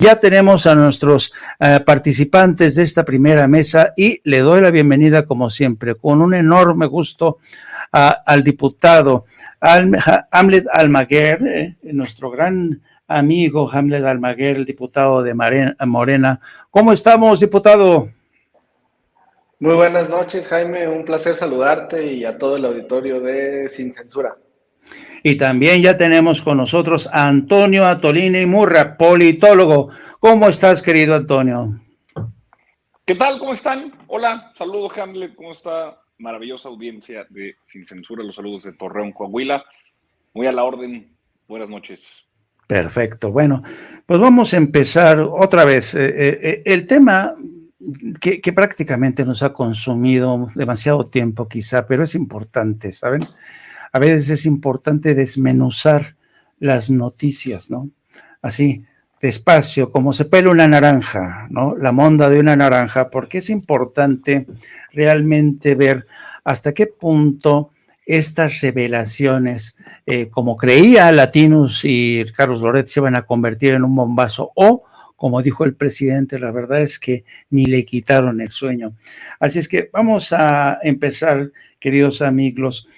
Ya tenemos a nuestros participantes de esta primera mesa y le doy la bienvenida, como siempre, con un enorme gusto al diputado Hamlet Almaguer, nuestro gran amigo Hamlet Almaguer, el diputado de Morena. ¿Cómo estamos, diputado? Muy buenas noches, Jaime. Un placer saludarte y a todo el auditorio de Sin Censura. Y también ya tenemos con nosotros a Antonio Atolini Murra, politólogo. ¿Cómo estás, querido Antonio? ¿Qué tal? ¿Cómo están? Hola, saludos, Hamlet. ¿Cómo está? Maravillosa audiencia de Sin Censura. Los saludos de Torreón, Coahuila. Muy a la orden. Buenas noches. Perfecto. Bueno, pues vamos a empezar otra vez. El tema que prácticamente nos ha consumido demasiado tiempo quizá, pero es importante, ¿saben? A veces es importante desmenuzar las noticias, ¿no? Así, despacio, como se pela una naranja, ¿no? La monda de una naranja, porque es importante realmente ver hasta qué punto estas revelaciones, como creía Latinus y Carlos Loret, se iban a convertir en un bombazo, o, como dijo el presidente, la verdad es que ni le quitaron el sueño. Así es que vamos a empezar, queridos amigos.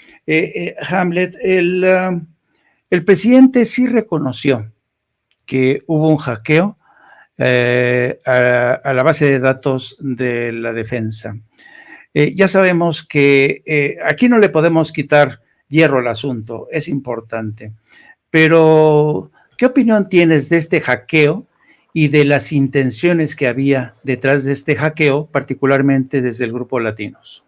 Hamlet, el presidente sí reconoció que hubo un hackeo a la base de datos de la defensa. Ya sabemos que aquí no le podemos quitar hierro al asunto, es importante, pero ¿qué opinión tienes de este hackeo y de las intenciones que había detrás de este hackeo, particularmente desde el Grupo Latinos?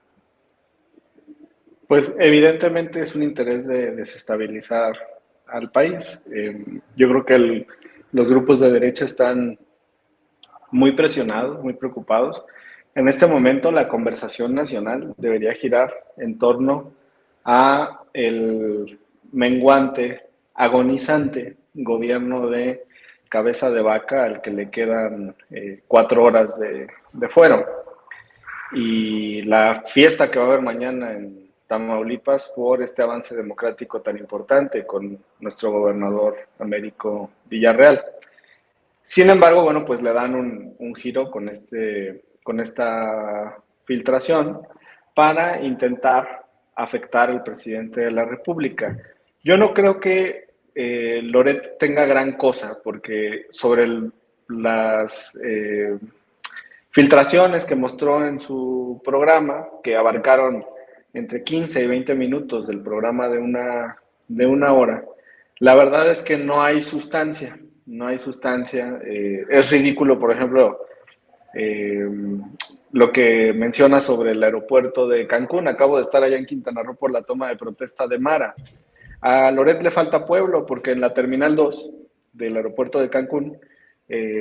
Pues evidentemente es un interés de desestabilizar al país. Yo creo que los grupos de derecha están muy presionados, muy preocupados. En este momento la conversación nacional debería girar en torno a el menguante, agonizante gobierno de cabeza de vaca al que le quedan 4 horas de fuero. Y la fiesta que va a haber mañana en Tamaulipas por este avance democrático tan importante con nuestro gobernador Américo Villarreal. Sin embargo, bueno, pues le dan un giro con esta filtración para intentar afectar al presidente de la República. Yo no creo que Loret tenga gran cosa, porque sobre las filtraciones que mostró en su programa, que abarcaron entre 15 y 20 minutos del programa de una hora, la verdad es que no hay sustancia. No hay sustancia. Es ridículo, por ejemplo, lo que menciona sobre el aeropuerto de Cancún. Acabo de estar allá en Quintana Roo por la toma de protesta de Mara. A Loret le falta pueblo porque en la Terminal 2 del aeropuerto de Cancún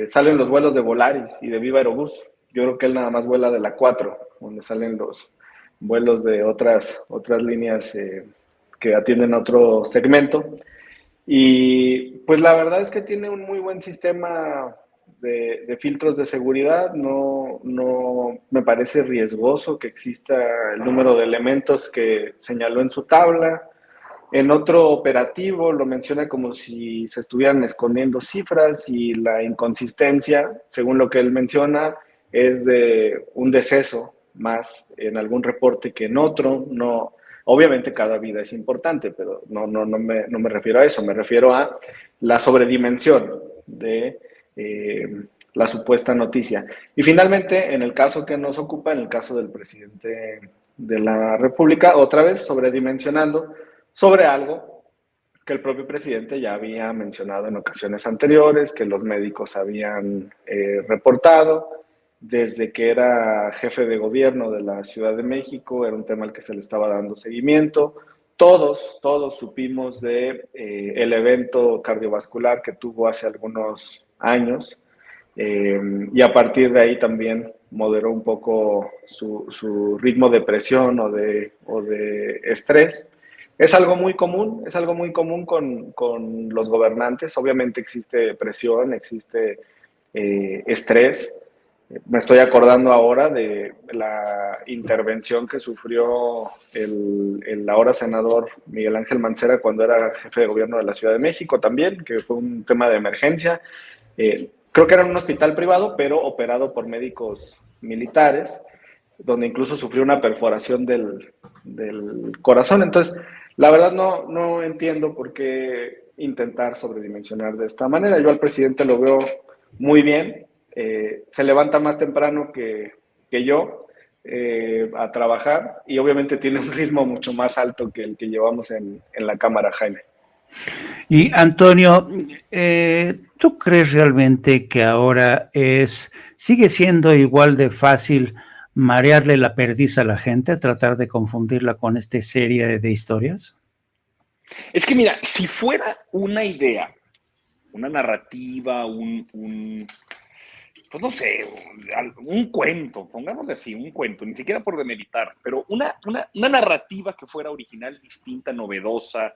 salen los vuelos de Volaris y de Viva Aerobús. Yo creo que él nada más vuela de la 4, donde salen los vuelos de otras líneas que atienden a otro segmento. Y pues la verdad es que tiene un muy buen sistema de filtros de seguridad. No me parece riesgoso que exista el número de elementos que señaló en su tabla. En otro operativo lo menciona como si se estuvieran escondiendo cifras, y la inconsistencia, según lo que él menciona, es de un deceso más en algún reporte que en otro. No, obviamente cada vida es importante, pero no me refiero a eso, me refiero a la sobredimensión de la supuesta noticia. Y finalmente, en el caso que nos ocupa, en el caso del presidente de la República, otra vez sobredimensionando sobre algo que el propio presidente ya había mencionado en ocasiones anteriores, que los médicos habían reportado desde que era jefe de gobierno de la Ciudad de México. Era un tema al que se le estaba dando seguimiento. Todos supimos de el evento cardiovascular que tuvo hace algunos años, y a partir de ahí también moderó un poco su ritmo de presión o de estrés. Es algo muy común con los gobernantes. Obviamente existe presión, existe estrés. Me estoy acordando ahora de la intervención que sufrió el ahora senador Miguel Ángel Mancera cuando era jefe de gobierno de la Ciudad de México también, que fue un tema de emergencia. creo que era un hospital privado, pero operado por médicos militares, donde incluso sufrió una perforación del corazón. Entonces, la verdad no entiendo por qué intentar sobredimensionar de esta manera. Yo al presidente lo veo muy bien, se levanta más temprano que yo a trabajar y obviamente tiene un ritmo mucho más alto que el que llevamos en la Cámara, Jaime. Y Antonio, ¿tú crees realmente que ahora sigue siendo igual de fácil marearle la perdiz a la gente, tratar de confundirla con esta serie de historias? Es que mira, si fuera una idea, una narrativa, pues no sé, un cuento, pongámosle así, un cuento, ni siquiera por demeritar, pero una narrativa que fuera original, distinta, novedosa,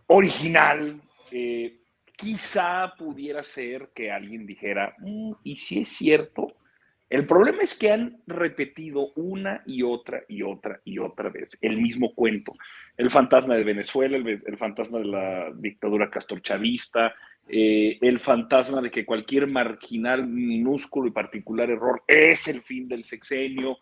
original, quizá pudiera ser que alguien dijera, ¿y si es cierto? El problema es que han repetido una y otra y otra y otra vez el mismo cuento. El fantasma de Venezuela, el fantasma de la dictadura castorchavista, el fantasma de que cualquier marginal, minúsculo y particular error es el fin del sexenio.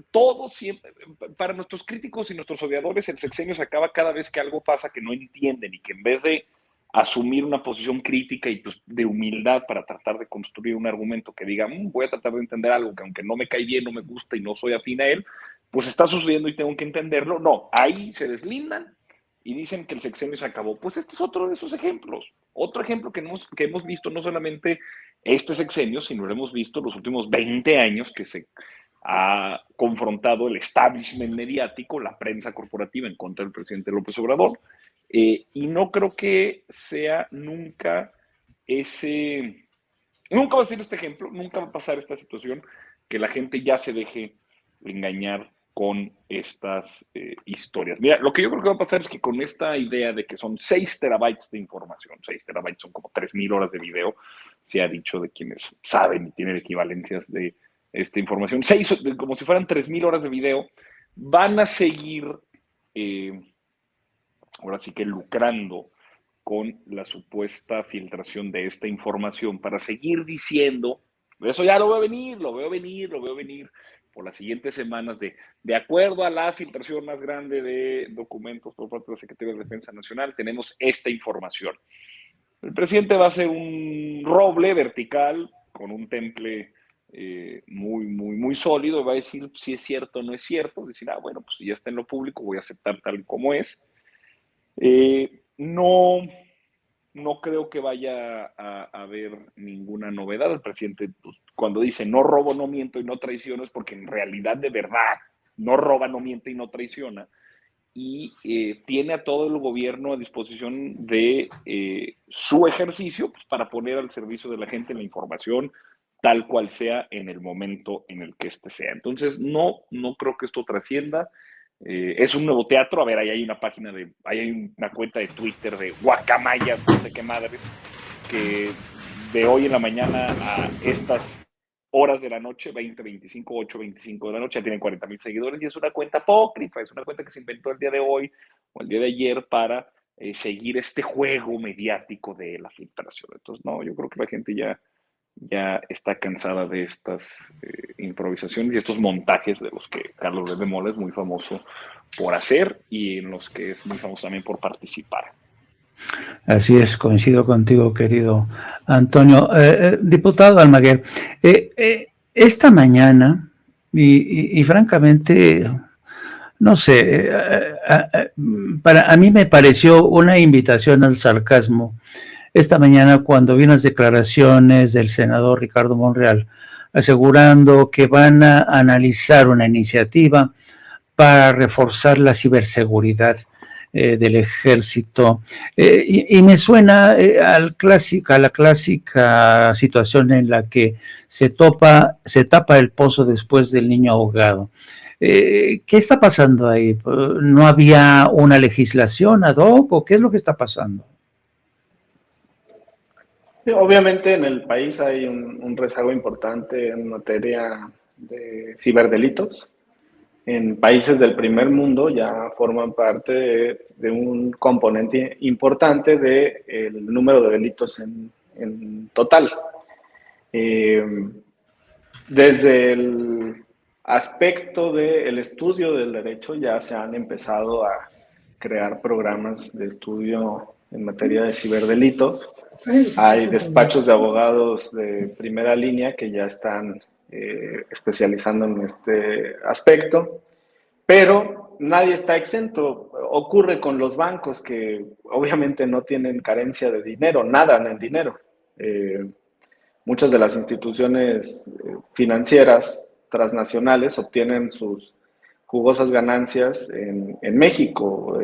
Todo siempre, para nuestros críticos y nuestros odiadores, el sexenio se acaba cada vez que algo pasa que no entienden y que en vez de asumir una posición crítica y pues, de humildad para tratar de construir un argumento que diga, voy a tratar de entender algo que aunque no me cae bien, no me gusta y no soy afín a él, pues está sucediendo y tengo que entenderlo. No, ahí se deslindan y dicen que el sexenio se acabó. Pues este es otro de esos ejemplos. Otro ejemplo que hemos visto no solamente este sexenio, sino lo hemos visto los últimos 20 años que se ha confrontado el establishment mediático, la prensa corporativa en contra del presidente López Obrador. Y no creo que sea nunca nunca va a ser este ejemplo, nunca va a pasar esta situación que la gente ya se deje engañar con estas historias. Mira, lo que yo creo que va a pasar es que con esta idea de que son 6 terabytes de información, 6 terabytes son como 3,000 horas de video, se ha dicho de quienes saben y tienen equivalencias de esta información, como si fueran 3,000 horas de video, van a seguir ahora sí que lucrando con la supuesta filtración de esta información para seguir diciendo, eso ya lo veo venir, lo veo venir por las siguientes semanas de acuerdo a la filtración más grande de documentos por parte de la Secretaría de Defensa Nacional, tenemos esta información. El presidente va a hacer un roble vertical con un temple muy sólido, va a decir si es cierto o no es cierto, decir, bueno, pues si ya está en lo público, voy a aceptar tal como es. No creo que vaya a haber ninguna novedad. El presidente, pues, cuando dice no robo, no miento y no traiciono, es porque en realidad, de verdad, no roba, no miente y no traiciona. Y tiene a todo el gobierno a disposición de su ejercicio, pues, para poner al servicio de la gente la información tal cual sea en el momento en el que éste sea. Entonces, no creo que esto trascienda. Es un nuevo teatro. A ver, ahí hay una hay una cuenta de Twitter de guacamayas, no sé qué madres, que de hoy en la mañana a estas horas de la noche, 8:25 de la noche, ya tienen 40,000 seguidores y es una cuenta apócrifa, es una cuenta que se inventó el día de hoy o el día de ayer para seguir este juego mediático de la filtración. Entonces, no, yo creo que la gente ya está cansada de estas improvisaciones y estos montajes de los que Carlos Loret de Mola es muy famoso por hacer y en los que es muy famoso también por participar. Así es, coincido contigo, querido Antonio. Diputado Almaguer, esta mañana, y francamente, no sé, a mí me pareció una invitación al sarcasmo esta mañana cuando vi unas declaraciones del senador Ricardo Monreal asegurando que van a analizar una iniciativa para reforzar la ciberseguridad del ejército. Y me suena a la clásica situación en la que se tapa el pozo después del niño ahogado. ¿Qué está pasando ahí? ¿No había una legislación ad hoc o qué es lo que está pasando? Sí, obviamente en el país hay un rezago importante en materia de ciberdelitos. En países del primer mundo ya forman parte de un componente importante del número de delitos en en total. Desde el aspecto del estudio del derecho ya se han empezado a crear programas de estudio en materia de ciberdelitos. Hay despachos de abogados de primera línea que ya están especializando en este aspecto, pero nadie está exento. Ocurre con los bancos que obviamente no tienen carencia de dinero, nadan en dinero. Muchas de las instituciones financieras transnacionales obtienen sus jugosas ganancias en México.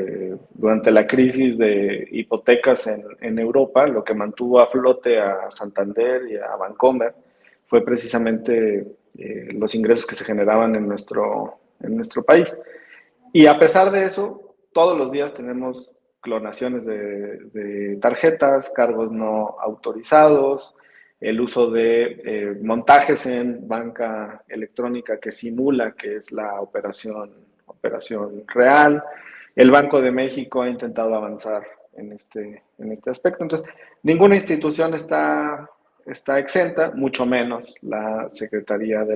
Durante la crisis de hipotecas en Europa, lo que mantuvo a flote a Santander y a Bancomer fue precisamente los ingresos que se generaban en nuestro país. Y a pesar de eso, todos los días tenemos clonaciones de tarjetas, cargos no autorizados, el uso de montajes en banca electrónica que simula que es la operación real. El Banco de México ha intentado avanzar en este aspecto. Entonces, ninguna institución está exenta, mucho menos la Secretaría de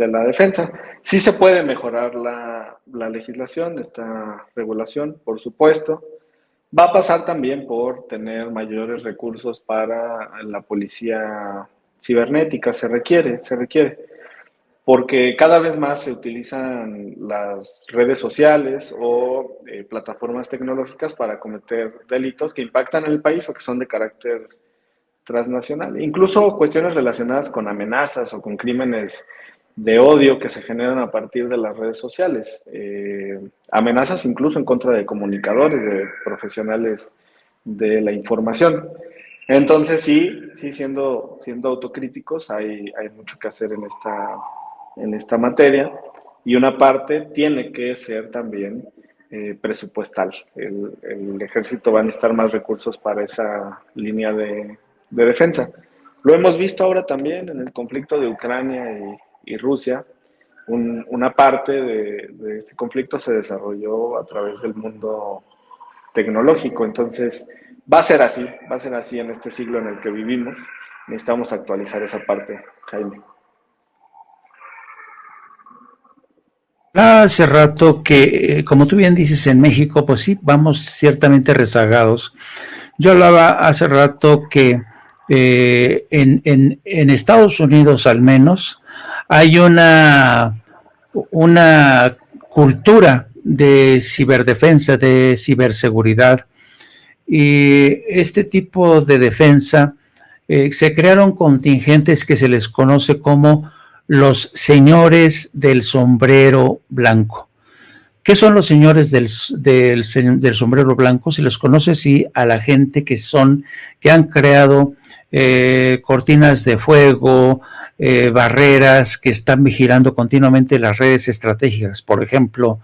la Defensa. Sí se puede mejorar la legislación, esta regulación, por supuesto. Va a pasar también por tener mayores recursos para la policía cibernética, se requiere, porque cada vez más se utilizan las redes sociales o plataformas tecnológicas para cometer delitos que impactan en el país o que son de carácter transnacional. Incluso cuestiones relacionadas con amenazas o con crímenes de odio que se generan a partir de las redes sociales. Amenazas incluso en contra de comunicadores, de profesionales de la información. Entonces sí, siendo autocríticos, hay mucho que hacer en esta materia, y una parte tiene que ser también presupuestal. El ejército va a necesitar más recursos para esa línea de defensa. Lo hemos visto ahora también en el conflicto de Ucrania y Rusia. Una parte de este conflicto se desarrolló a través del mundo tecnológico. Entonces va a ser así en este siglo en el que vivimos. Necesitamos actualizar esa parte, Jaime. Hace rato que, como tú bien dices, en México, pues sí, vamos ciertamente rezagados. Yo hablaba hace rato que en Estados Unidos al menos hay una cultura de ciberdefensa, de ciberseguridad, y este tipo de defensa se crearon contingentes que se les conoce como los señores del sombrero blanco. ¿Qué son los señores del sombrero blanco? Se les conoce así a la gente que han creado cortinas de fuego, barreras, que están vigilando continuamente las redes estratégicas, por ejemplo,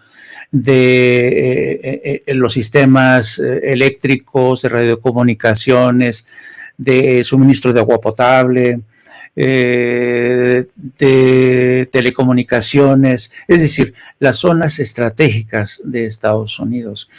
de los sistemas eléctricos, de radiocomunicaciones, de suministro de agua potable, de telecomunicaciones, es decir, las zonas estratégicas de Estados Unidos.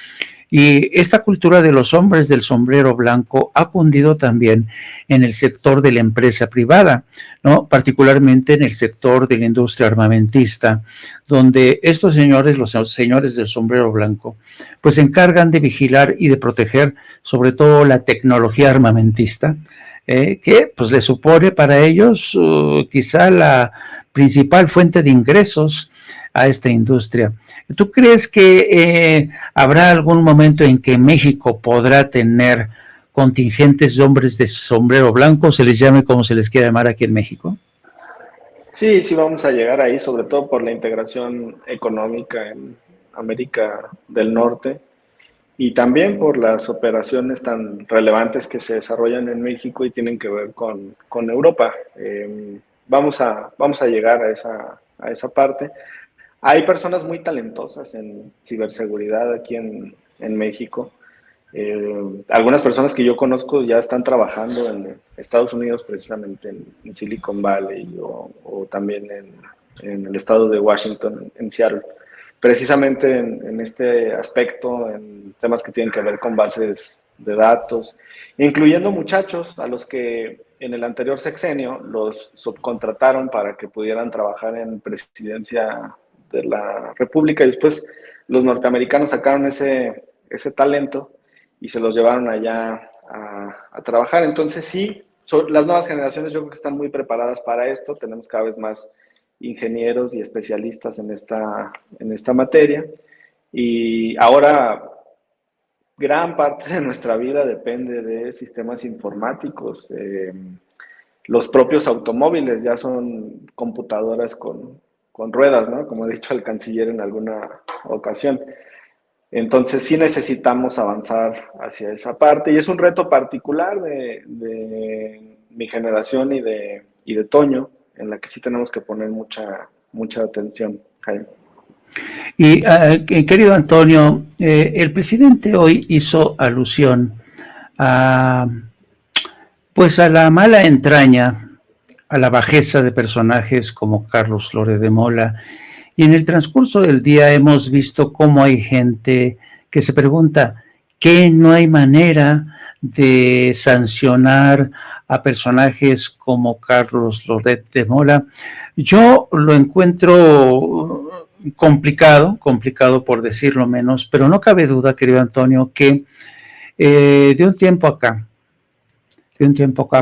Y esta cultura de los hombres del sombrero blanco ha cundido también en el sector de la empresa privada, ¿no? Particularmente en el sector de la industria armamentista, donde estos señores, los señores del sombrero blanco, pues se encargan de vigilar y de proteger sobre todo la tecnología armamentista, que pues le supone para ellos quizá la principal fuente de ingresos a esta industria. ¿Tú crees que habrá algún momento en que México podrá tener contingentes de hombres de sombrero blanco, se les llame como se les quiera llamar aquí en México? Sí, vamos a llegar ahí, sobre todo por la integración económica en América del Norte y también por las operaciones tan relevantes que se desarrollan en México y tienen que ver con Europa. Vamos a llegar a esa parte. Hay personas muy talentosas en ciberseguridad aquí en México. Algunas personas que yo conozco ya están trabajando en Estados Unidos, precisamente en Silicon Valley o también en el estado de Washington, en Seattle. Precisamente en este aspecto, en temas que tienen que ver con bases de datos, incluyendo muchachos a los que en el anterior sexenio los subcontrataron para que pudieran trabajar en presidencia de la República, y después los norteamericanos sacaron ese talento y se los llevaron allá a trabajar. Entonces sí, las nuevas generaciones yo creo que están muy preparadas para esto, tenemos cada vez más ingenieros y especialistas en esta materia, y ahora gran parte de nuestra vida depende de sistemas informáticos. Los propios automóviles ya son computadoras con ruedas, ¿no? Como ha dicho el canciller en alguna ocasión. Entonces sí necesitamos avanzar hacia esa parte, y es un reto particular de mi generación y de Toño, en la que sí tenemos que poner mucha atención, Jaime. Y querido Antonio, el presidente hoy hizo alusión a, pues a la mala entraña, a la bajeza de personajes como Carlos Flores de Mola, y en el transcurso del día hemos visto cómo hay gente que se pregunta ¿qué no hay manera de sancionar a personajes como Carlos Loret de Mola? Yo lo encuentro complicado por decirlo menos, pero no cabe duda, querido Antonio, que de un tiempo acá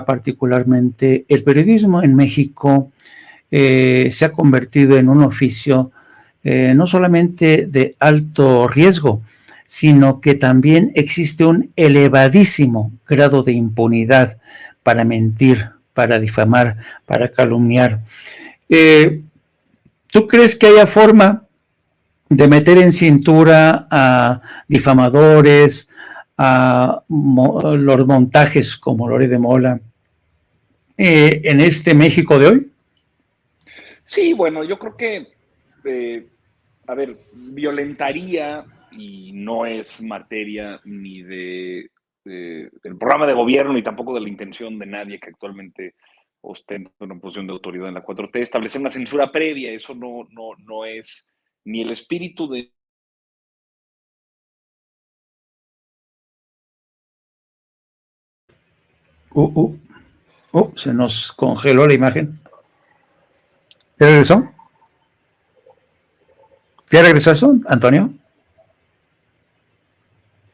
particularmente, el periodismo en México se ha convertido en un oficio no solamente de alto riesgo, sino que también existe un elevadísimo grado de impunidad para mentir, para difamar, para calumniar. ¿Tú crees que haya forma de meter en cintura a difamadores, a los montajes como Loret de Mola en este México de hoy? Sí, bueno, yo creo que, a ver, violentaría, y no es materia ni del programa de gobierno, ni tampoco de la intención de nadie que actualmente ostenta una posición de autoridad en la 4T, establecer una censura previa. Eso no es ni el espíritu de... Se nos congeló la imagen. ¿Ya regresó? ¿Ya regresó, Antonio?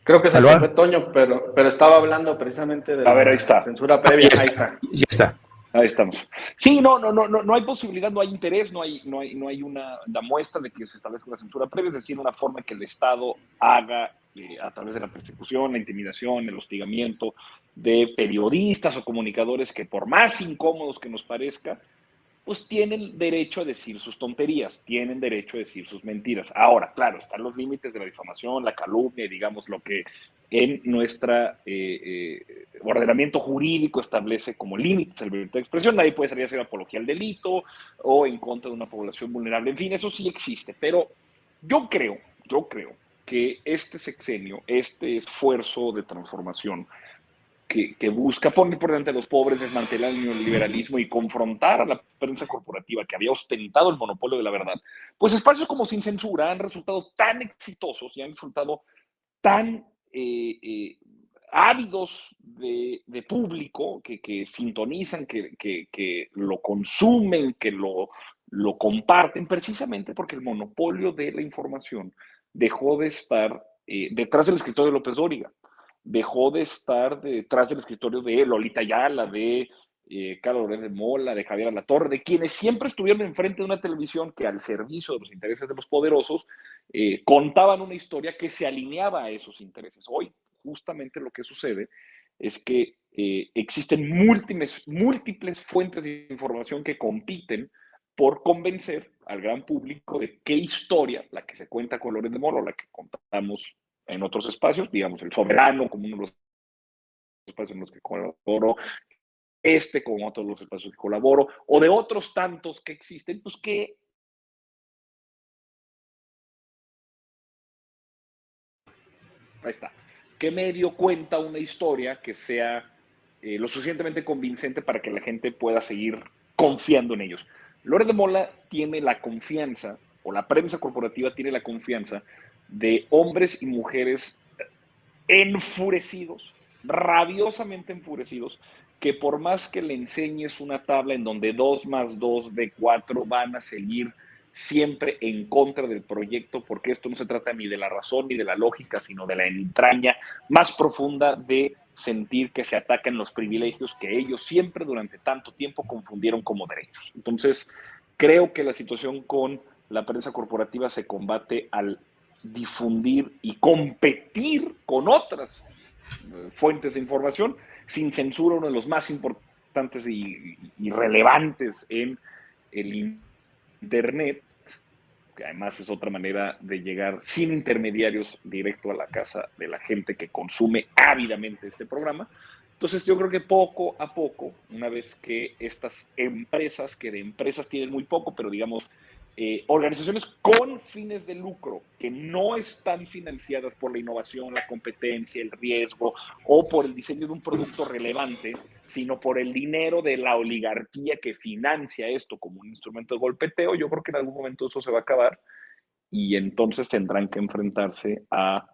Creo que se fue Toño, pero estaba hablando precisamente de ahí está. Censura previa. Ahí está. Ya está. Ahí estamos. Sí, no hay posibilidad, no hay interés, no hay una muestra de que se establezca una censura previa, es decir, una forma que el Estado haga a través de la persecución, la intimidación, el hostigamiento de periodistas o comunicadores que, por más incómodos que nos parezca, pues tienen derecho a decir sus tonterías, tienen derecho a decir sus mentiras. Ahora, claro, están los límites de la difamación, la calumnia, digamos, lo que en nuestro ordenamiento jurídico establece como límites a la libertad de expresión. Nadie puede salir a hacer apología al delito o en contra de una población vulnerable. En fin, eso sí existe, pero yo creo que este sexenio, este esfuerzo de transformación que busca poner por delante a los pobres, desmantelar el neoliberalismo y confrontar a la prensa corporativa que había ostentado el monopolio de la verdad, pues espacios como Sin Censura han resultado tan exitosos y han resultado tan ávidos de público que sintonizan, que lo consumen, que lo comparten, precisamente porque el monopolio de la información dejó de estar detrás del escritorio de López Dóriga, dejó de estar detrás del escritorio de Lolita Ayala, de Carlos Loret de Mola, de Javier Alatorre, de quienes siempre estuvieron enfrente de una televisión que al servicio de los intereses de los poderosos contaban una historia que se alineaba a esos intereses. Hoy justamente lo que sucede es que existen múltiples fuentes de información que compiten por convencer al gran público de qué historia, la que se cuenta con Loret de Mola, la que contamos en otros espacios, digamos, El Soberano como uno de los espacios en los que colaboro, como otros de los espacios que colaboro, o de otros tantos que existen, pues que... Ahí está. ¿Qué medio cuenta una historia que sea lo suficientemente convincente para que la gente pueda seguir confiando en ellos? Loret de Mola tiene la confianza, o la prensa corporativa tiene la confianza, de hombres y mujeres enfurecidos, rabiosamente enfurecidos, que por más que le enseñes una tabla en donde 2 más 2 de 4 van a seguir siempre en contra del proyecto, porque esto no se trata ni de la razón ni de la lógica, sino de la entraña más profunda de sentir que se atacan los privilegios que ellos siempre durante tanto tiempo confundieron como derechos. Entonces, creo que la situación con la prensa corporativa se combate al difundir y competir con otras fuentes de información sin censura, uno de los más importantes y relevantes en el Internet, que además es otra manera de llegar sin intermediarios directo a la casa de la gente que consume ávidamente este programa. Entonces yo creo que poco a poco, una vez que estas empresas, que de empresas tienen muy poco, pero digamos organizaciones con fines de lucro, que no están financiadas por la innovación, la competencia, el riesgo o por el diseño de un producto relevante, sino por el dinero de la oligarquía que financia esto como un instrumento de golpeteo, yo creo que en algún momento eso se va a acabar y entonces tendrán que enfrentarse a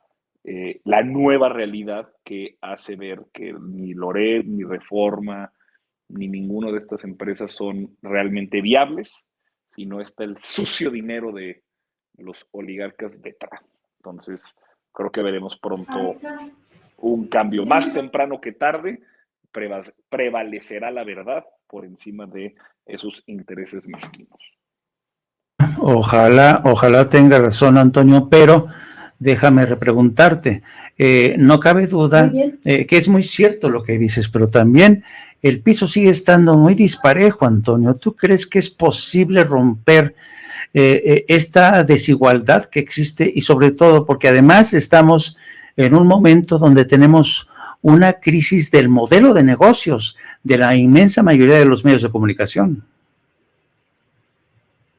la nueva realidad que hace ver que ni Loret, ni Reforma, ni ninguna de estas empresas son realmente viables, sino está el sucio dinero de los oligarcas detrás. Entonces, creo que veremos pronto un cambio. Más temprano que tarde, prevalecerá la verdad por encima de esos intereses mezquinos. Ojalá tenga razón, Antonio, pero déjame repreguntarte. No cabe duda que es muy cierto lo que dices, pero también el piso sigue estando muy disparejo, Antonio. ¿Tú crees que es posible romper esta desigualdad que existe? Y sobre todo porque además estamos en un momento donde tenemos una crisis del modelo de negocios de la inmensa mayoría de los medios de comunicación.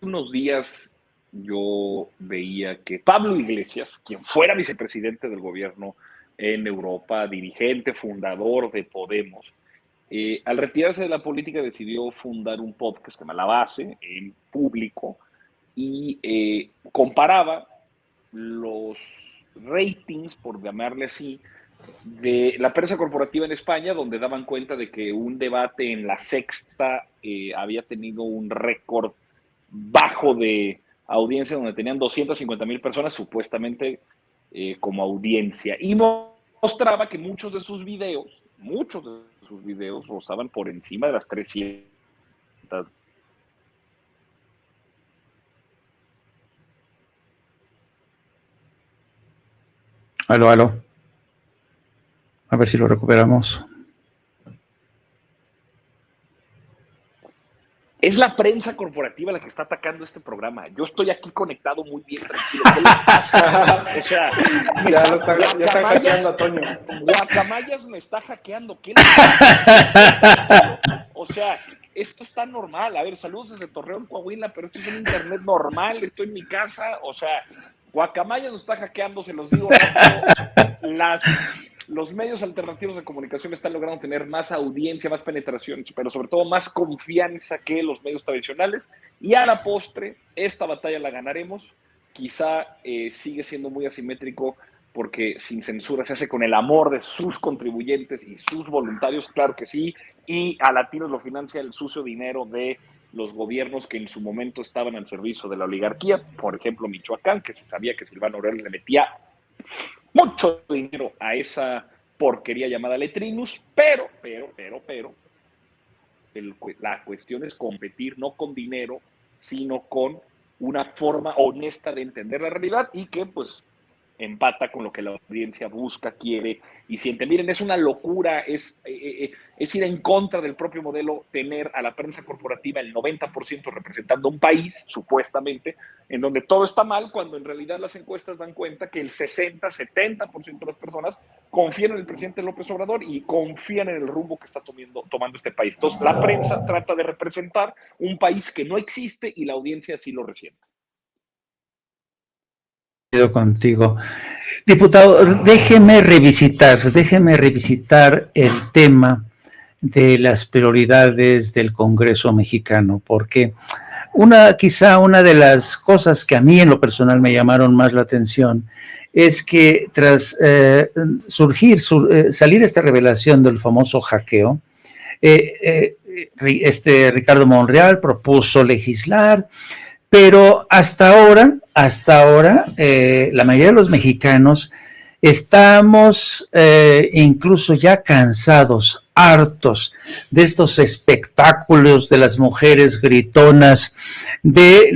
Unos días yo veía que Pablo Iglesias, quien fuera vicepresidente del gobierno en Europa, dirigente, fundador de Podemos, al retirarse de la política decidió fundar un podcast que se llama La Base, en público, y comparaba los ratings, por llamarle así, de la prensa corporativa en España, donde daban cuenta de que un debate en La Sexta había tenido un récord bajo de audiencia, donde tenían 250,000 personas supuestamente como audiencia, y mostraba que muchos de sus videos rozaban por encima de las 300. Aló. A ver si lo recuperamos. Es la prensa corporativa la que está atacando este programa. Yo estoy aquí conectado muy bien, tranquilo. O sea, ya está hackeando a Toño. Guacamayas me está hackeando. ¿Quién o sea, esto está normal. A ver, saludos desde Torreón, Coahuila, pero esto es un internet normal. Estoy en mi casa. O sea, Guacamayas nos está hackeando, se los digo. Los medios alternativos de comunicación están logrando tener más audiencia, más penetración, pero sobre todo más confianza que los medios tradicionales. Y a la postre, esta batalla la ganaremos. Quizá sigue siendo muy asimétrico porque sin censura se hace con el amor de sus contribuyentes y sus voluntarios, claro que sí. Y a Latinos lo financia el sucio dinero de los gobiernos que en su momento estaban al servicio de la oligarquía. Por ejemplo, Michoacán, que se sabía que Silvano Aureoles le metía mucho dinero a esa porquería llamada Letrinus, pero la cuestión es competir no con dinero, sino con una forma honesta de entender la realidad y que pues empata con lo que la audiencia busca, quiere y siente. Miren, es una locura, es ir en contra del propio modelo, tener a la prensa corporativa el 90% representando un país, supuestamente, en donde todo está mal, cuando en realidad las encuestas dan cuenta que el 60-70% de las personas confían en el presidente López Obrador y confían en el rumbo que está tomando este país. Entonces, la prensa trata de representar un país que no existe y la audiencia sí lo resiente. Contigo. Diputado, déjeme revisitar el tema de las prioridades del Congreso mexicano, porque quizá una de las cosas que a mí en lo personal me llamaron más la atención es que tras salir esta revelación del famoso hackeo, Ricardo Monreal propuso legislar, pero hasta ahora, la mayoría de los mexicanos estamos incluso ya cansados, hartos de estos espectáculos de las mujeres gritonas, de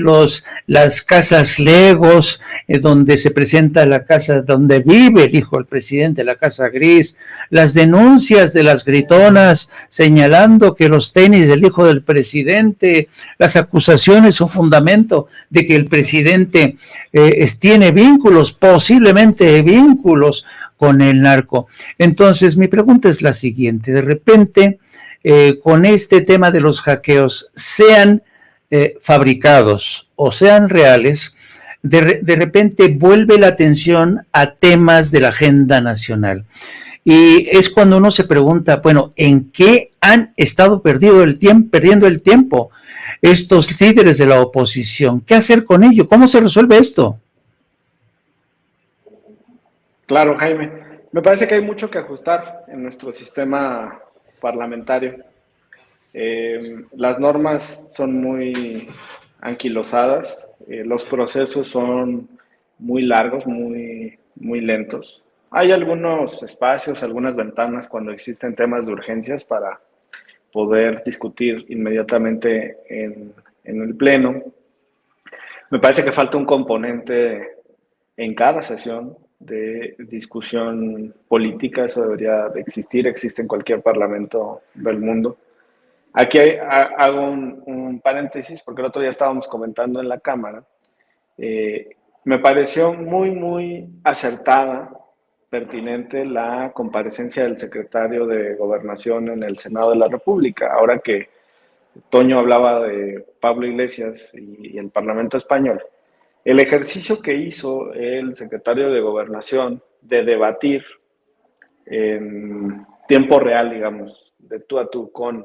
las casas Legos, donde se presenta la casa donde vive el hijo del presidente, la casa gris, las denuncias de las gritonas señalando que los tenis del hijo del presidente, las acusaciones o fundamento de que el presidente tiene vínculos, posiblemente vínculos con el narco. Entonces, mi pregunta es la siguiente: de repente, con este tema de los hackeos, sean fabricados o sean reales, de repente vuelve la atención a temas de la agenda nacional. Y es cuando uno se pregunta, bueno, ¿en qué han estado perdiendo el tiempo estos líderes de la oposición? ¿Qué hacer con ello? ¿Cómo se resuelve esto? Claro, Jaime. Me parece que hay mucho que ajustar en nuestro sistema parlamentario. Las normas son muy anquilosadas, los procesos son muy largos, muy lentos. Hay algunos espacios, algunas ventanas cuando existen temas de urgencias para poder discutir inmediatamente en el Pleno. Me parece que falta un componente en cada sesión de discusión política. Eso debería de existir, existe en cualquier parlamento del mundo. Aquí hago un paréntesis, porque el otro día estábamos comentando en la Cámara. Me pareció muy acertada, pertinente la comparecencia del secretario de Gobernación en el Senado de la República. Ahora que Toño hablaba de Pablo Iglesias y el Parlamento español, el ejercicio que hizo el secretario de Gobernación de debatir en tiempo real, digamos, de tú a tú con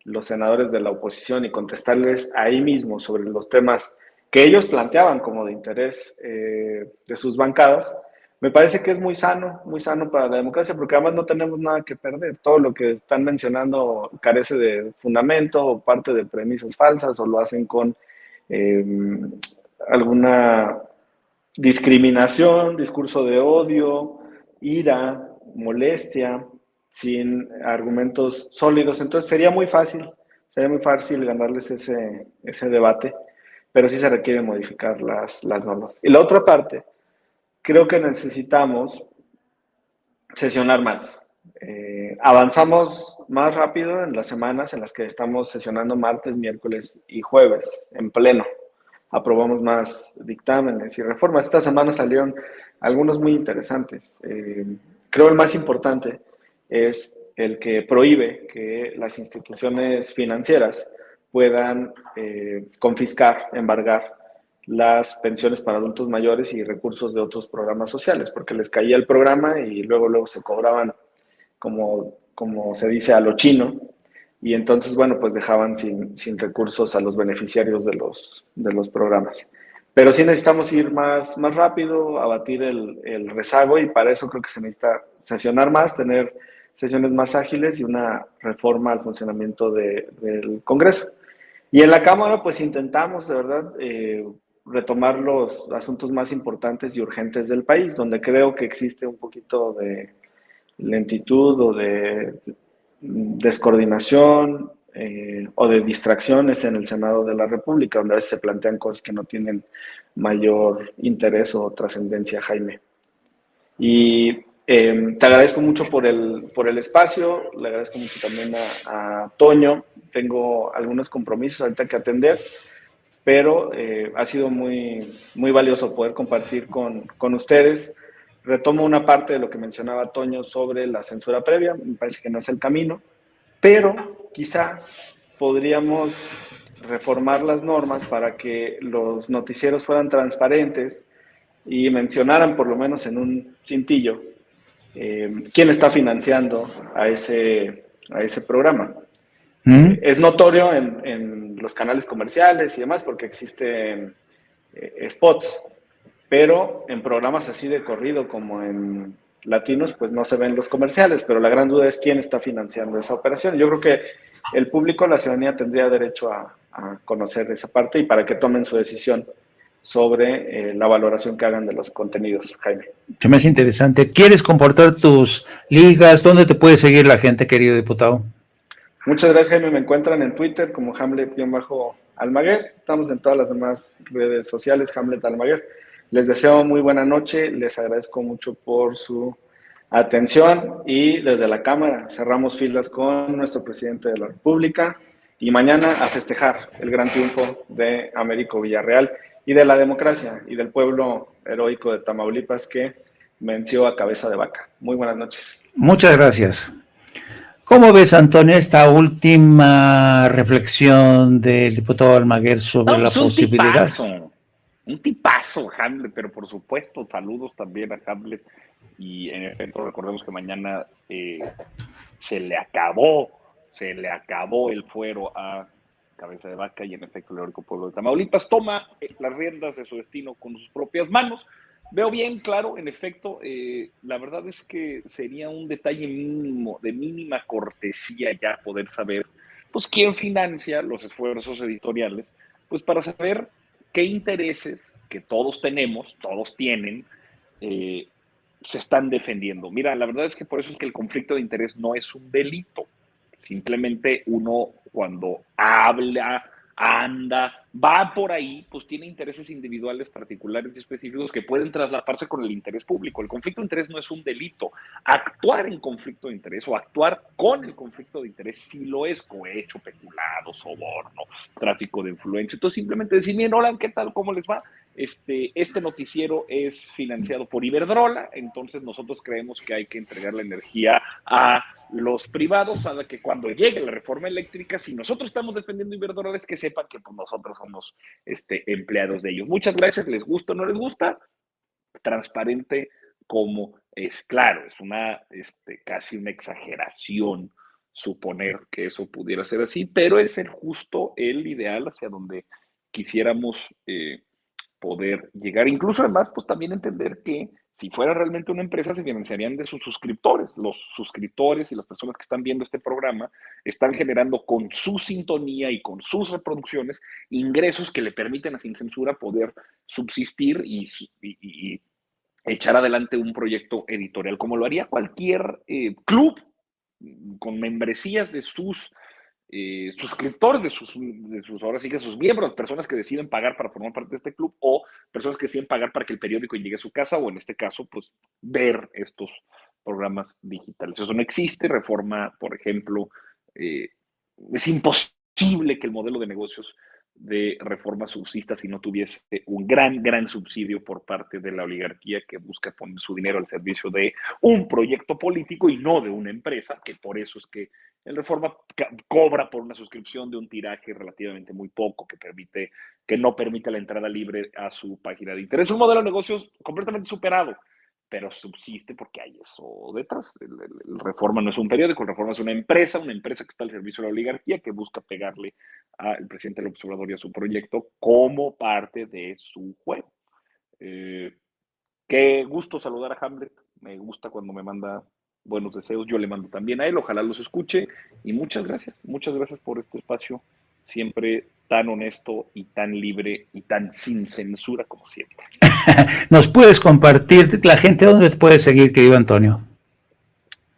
los senadores de la oposición y contestarles ahí mismo sobre los temas que ellos planteaban como de interés de sus bancadas, me parece que es muy sano para la democracia, porque además no tenemos nada que perder. Todo lo que están mencionando carece de fundamento o parte de premisas falsas, o lo hacen con alguna discriminación, discurso de odio, ira, molestia, sin argumentos sólidos. Entonces sería muy fácil ganarles ese debate, pero sí se requiere modificar las normas. Y la otra parte, creo que necesitamos sesionar más. Avanzamos más rápido en las semanas en las que estamos sesionando martes, miércoles y jueves en pleno. Aprobamos más dictámenes y reformas. Esta semana salieron algunos muy interesantes. Creo el más importante es el que prohíbe que las instituciones financieras puedan confiscar, embargar las pensiones para adultos mayores y recursos de otros programas sociales, porque les caía el programa y luego se cobraban, como se dice, a lo chino, y entonces, bueno, pues dejaban sin recursos a los beneficiarios de los programas. Pero sí necesitamos ir más rápido, abatir el rezago, y para eso creo que se necesita sesionar más, tener sesiones más ágiles y una reforma al funcionamiento del Congreso. Y en la Cámara, pues intentamos, de verdad, retomar los asuntos más importantes y urgentes del país, donde creo que existe un poquito de lentitud o de descoordinación o de distracciones en el Senado de la República, donde a veces se plantean cosas que no tienen mayor interés o trascendencia, Jaime. Y te agradezco mucho por el espacio, le agradezco mucho también a Toño. Tengo algunos compromisos ahorita que atender, pero ha sido muy valioso poder compartir con ustedes. Retomo una parte de lo que mencionaba Toño sobre la censura previa. Me parece que no es el camino, pero quizá podríamos reformar las normas para que los noticieros fueran transparentes y mencionaran, por lo menos en un cintillo, quién está financiando a ese programa. Es notorio en los canales comerciales y demás, porque existen spots, pero en programas así de corrido como en Latinos, pues no se ven los comerciales, pero la gran duda es quién está financiando esa operación. Yo creo que el público, la ciudadanía, tendría derecho a conocer esa parte y para que tomen su decisión sobre la valoración que hagan de los contenidos, Jaime. Se me hace interesante. ¿Quieres compartir tus ligas? ¿Dónde te puede seguir la gente, querido diputado? Muchas gracias, Jaime. Me encuentran en Twitter como Hamlet-Almaguer. Estamos en todas las demás redes sociales, Hamlet Almaguer. Les deseo muy buena noche. Les agradezco mucho por su atención y desde la Cámara cerramos filas con nuestro presidente de la República y mañana a festejar el gran triunfo de Américo Villarreal y de la democracia y del pueblo heroico de Tamaulipas que venció a cabeza de vaca. Muy buenas noches. Muchas gracias. ¿Cómo ves, Antonio, esta última reflexión del diputado Almaguer sobre la posibilidad? Un tipazo, Hamlet, pero por supuesto, saludos también a Hamlet. Y en efecto, recordemos que mañana se le acabó el fuero a cabeza de vaca y en efecto el heroico pueblo de Tamaulipas toma las riendas de su destino con sus propias manos. Veo bien claro, en efecto, la verdad es que sería un detalle mínimo, de mínima cortesía ya poder saber, pues, quién financia los esfuerzos editoriales, pues, para saber qué intereses que todos tenemos, todos tienen, se están defendiendo. Mira, la verdad es que por eso es que el conflicto de interés no es un delito. Simplemente uno cuando habla, anda, va por ahí, pues tiene intereses individuales particulares y específicos que pueden traslaparse con el interés público. El conflicto de interés no es un delito. Actuar en conflicto de interés o actuar con el conflicto de interés sí lo es: cohecho, peculado, soborno, tráfico de influencia. Entonces simplemente decir, miren, hola, ¿qué tal? ¿Cómo les va? Este noticiero es financiado por Iberdrola, entonces nosotros creemos que hay que entregar la energía a los privados, a que cuando llegue la reforma eléctrica, si nosotros estamos defendiendo Iberdrola, es que sepan que pues, nosotros somos empleados de ellos. Muchas gracias, les gusta o no les gusta, transparente como es. Claro, es una casi una exageración suponer que eso pudiera ser así, pero es el ideal hacia donde quisiéramos poder llegar. Incluso además, pues también entender que si fuera realmente una empresa se financiarían de sus suscriptores. Los suscriptores y las personas que están viendo este programa están generando con su sintonía y con sus reproducciones ingresos que le permiten a Sin Censura poder subsistir y echar adelante un proyecto editorial como lo haría cualquier club con membresías de sus suscriptores, de sus ahora sí que sus miembros, personas que deciden pagar para formar parte de este club o personas que deciden pagar para que el periódico llegue a su casa o en este caso, pues ver estos programas digitales. Eso no existe. Reforma, por ejemplo, es imposible que el modelo de negocios de Reforma subsista si no tuviese un gran subsidio por parte de la oligarquía que busca poner su dinero al servicio de un proyecto político y no de una empresa, que por eso es que el Reforma cobra por una suscripción de un tiraje relativamente muy poco, que no permite la entrada libre a su página de interés. Es un modelo de negocios completamente superado, pero subsiste porque hay eso detrás. El Reforma no es un periódico, el Reforma es una empresa que está al servicio de la oligarquía, que busca pegarle al presidente López Obrador y a su proyecto como parte de su juego. Qué gusto saludar a Hamlet, me gusta cuando me manda buenos deseos, yo le mando también a él, ojalá los escuche, y muchas gracias por este espacio, siempre tan honesto y tan libre y tan sin censura como siempre. ¿Nos puedes compartir la gente dónde te puede seguir, querido Antonio?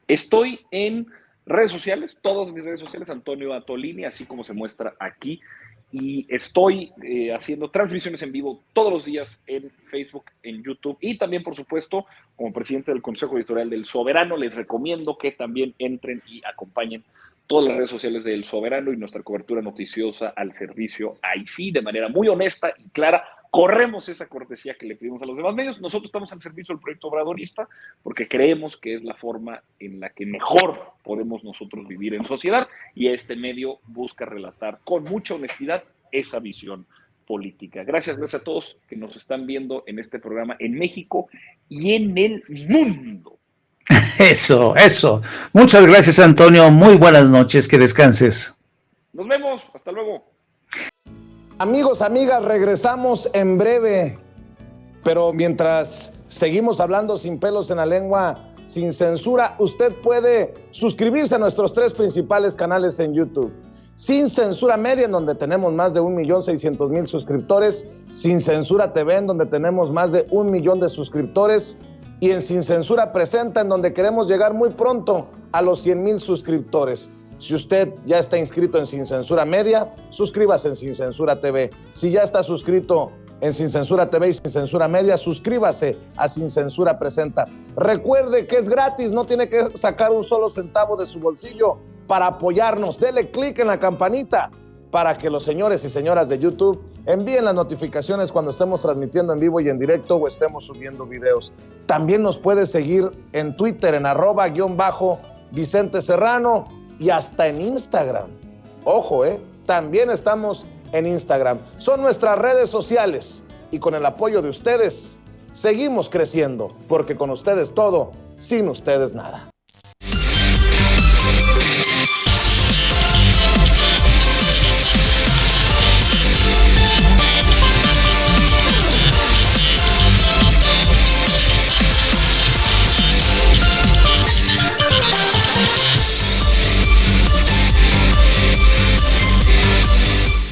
Estoy en redes sociales, todas mis redes sociales, Antonio Atolini, así como se muestra aquí, y estoy haciendo transmisiones en vivo todos los días en Facebook, en YouTube, y también, por supuesto, como presidente del Consejo Editorial del Soberano, les recomiendo que también entren y acompañen todas las redes sociales de El Soberano y nuestra cobertura noticiosa al servicio, ahí sí, de manera muy honesta y clara. Corremos esa cortesía que le pedimos a los demás medios. Nosotros estamos al servicio del proyecto obradorista porque creemos que es la forma en la que mejor podemos nosotros vivir en sociedad, y este medio busca relatar con mucha honestidad esa visión política. Gracias a todos que nos están viendo en este programa en México y en el mundo. Eso. Muchas gracias, Antonio. Muy buenas noches, que descanses. Nos vemos, hasta luego. Amigos, amigas, regresamos en breve. Pero mientras seguimos hablando sin pelos en la lengua, sin censura, usted puede suscribirse a nuestros 3 principales canales en YouTube. Sin Censura Media, en donde tenemos más de 1,600,000 suscriptores. Sin Censura TV, en donde tenemos más de 1 millón de suscriptores. Y en Sin Censura Presenta, en donde queremos llegar muy pronto a los 100,000 suscriptores. Si usted ya está inscrito en Sin Censura Media, suscríbase en Sin Censura TV. Si ya está suscrito en Sin Censura TV y Sin Censura Media, suscríbase a Sin Censura Presenta. Recuerde que es gratis, no tiene que sacar un solo centavo de su bolsillo para apoyarnos. Dele clic en la campanita para que los señores y señoras de YouTube envíen las notificaciones cuando estemos transmitiendo en vivo y en directo o estemos subiendo videos. También nos puede seguir en Twitter en @Vicente Serrano y hasta en Instagram. Ojo, también estamos en Instagram. Son nuestras redes sociales y con el apoyo de ustedes seguimos creciendo, porque con ustedes todo, sin ustedes nada.